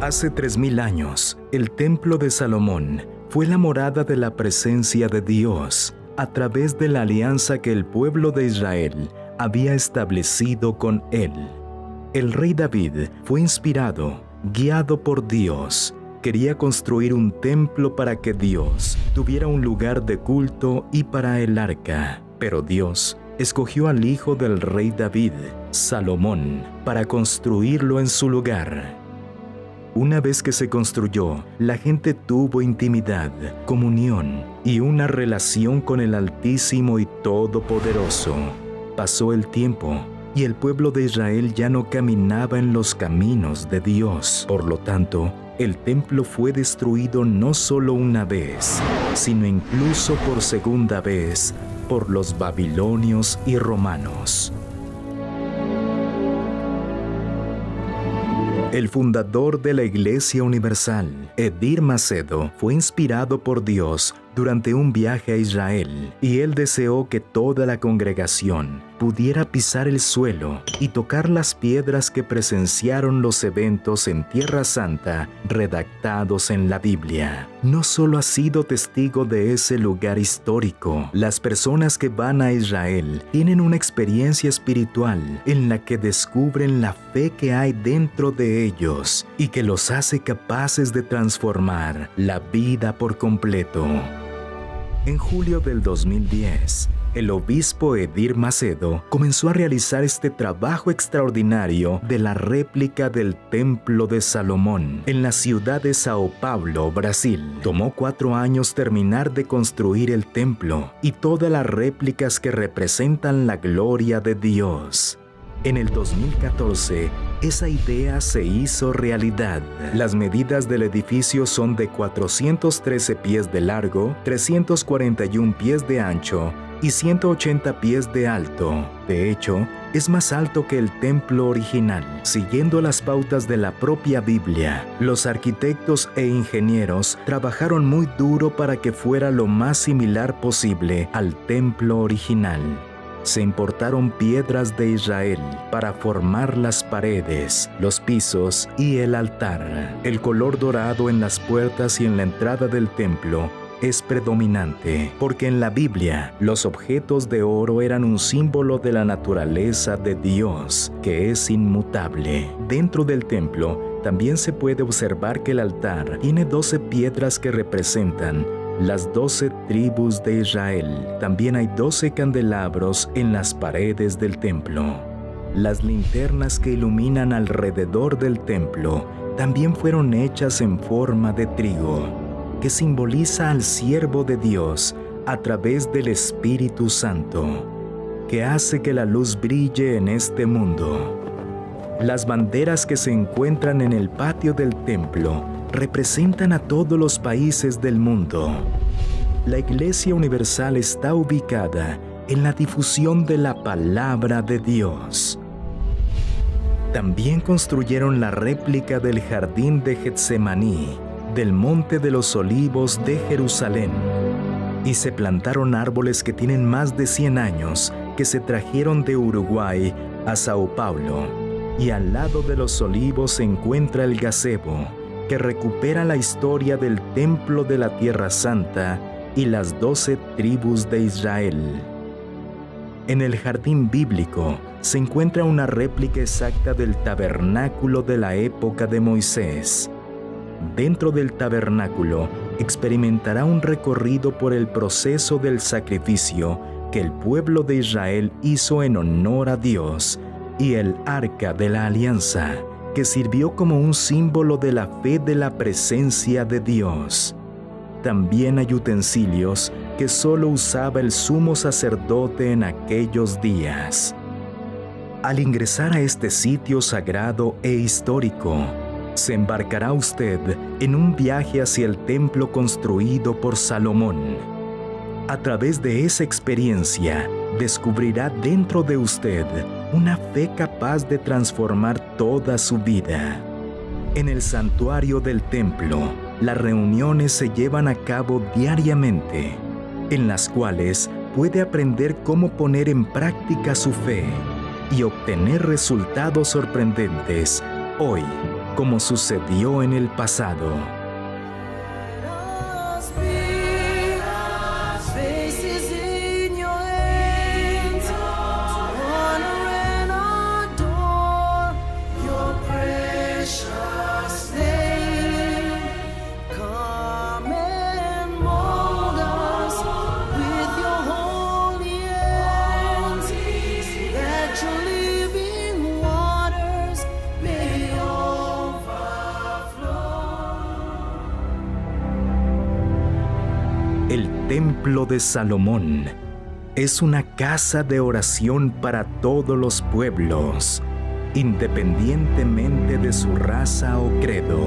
Hace 3000 años, el Templo de Salomón fue la morada de la presencia de Dios a través de la alianza que el pueblo de Israel había establecido con él. El rey David fue inspirado, guiado por Dios. Quería construir un templo para que Dios tuviera un lugar de culto y para el arca. Pero Dios escogió al hijo del rey David, Salomón, para construirlo en su lugar. Una vez que se construyó, la gente tuvo intimidad, comunión y una relación con el Altísimo y Todopoderoso. Pasó el tiempo y el pueblo de Israel ya no caminaba en los caminos de Dios. Por lo tanto, el templo fue destruido no solo una vez, sino incluso por segunda vez por los babilonios y romanos. El fundador de la Iglesia Universal, Edir Macedo, fue inspirado por Dios durante un viaje a Israel, y él deseó que toda la congregación pudiera pisar el suelo y tocar las piedras que presenciaron los eventos en Tierra Santa redactados en la Biblia. No solo ha sido testigo de ese lugar histórico, las personas que van a Israel tienen una experiencia espiritual en la que descubren la fe que hay dentro de ellos y que los hace capaces de transformar la vida por completo. En julio del 2010, el obispo Edir Macedo comenzó a realizar este trabajo extraordinario de la réplica del Templo de Salomón en la ciudad de Sao Paulo, Brasil. Tomó 4 años terminar de construir el templo y todas las réplicas que representan la gloria de Dios. En el 2014, esa idea se hizo realidad. Las medidas del edificio son de 413 pies de largo, 341 pies de ancho y 180 pies de alto. De hecho, es más alto que el templo original. Siguiendo las pautas de la propia Biblia, los arquitectos e ingenieros trabajaron muy duro para que fuera lo más similar posible al templo original. Se importaron piedras de Israel para formar las paredes, los pisos y el altar. El color dorado en las puertas y en la entrada del templo es predominante, porque en la Biblia los objetos de oro eran un símbolo de la naturaleza de Dios, que es inmutable. Dentro del templo también se puede observar que el altar tiene 12 piedras que representan las 12 tribus de Israel. También hay 12 candelabros en las paredes del templo. Las linternas que iluminan alrededor del templo también fueron hechas en forma de trigo, que simboliza al siervo de Dios a través del Espíritu Santo, que hace que la luz brille en este mundo. Las banderas que se encuentran en el patio del templo representan a todos los países del mundo. La Iglesia Universal está ubicada en la difusión de la palabra de Dios. También construyeron la réplica del Jardín de Getsemaní, del Monte de los Olivos de Jerusalén, y se plantaron árboles que tienen más de 100 años que se trajeron de Uruguay a Sao Paulo, y al lado de los olivos se encuentra el gazebo, que recupera la historia del Templo de la Tierra Santa y las 12 tribus de Israel. En el jardín bíblico se encuentra una réplica exacta del tabernáculo de la época de Moisés. Dentro del tabernáculo experimentará un recorrido por el proceso del sacrificio que el pueblo de Israel hizo en honor a Dios, y el Arca de la Alianza, que sirvió como un símbolo de la fe de la presencia de Dios. También hay utensilios que solo usaba el sumo sacerdote en aquellos días. Al ingresar a este sitio sagrado e histórico, se embarcará usted en un viaje hacia el templo construido por Salomón. A través de esa experiencia, descubrirá dentro de usted una fe capaz de transformar toda su vida. En el santuario del templo, las reuniones se llevan a cabo diariamente, en las cuales puede aprender cómo poner en práctica su fe y obtener resultados sorprendentes hoy como sucedió en el pasado. El Templo de Salomón es una casa de oración para todos los pueblos, independientemente de su raza o credo.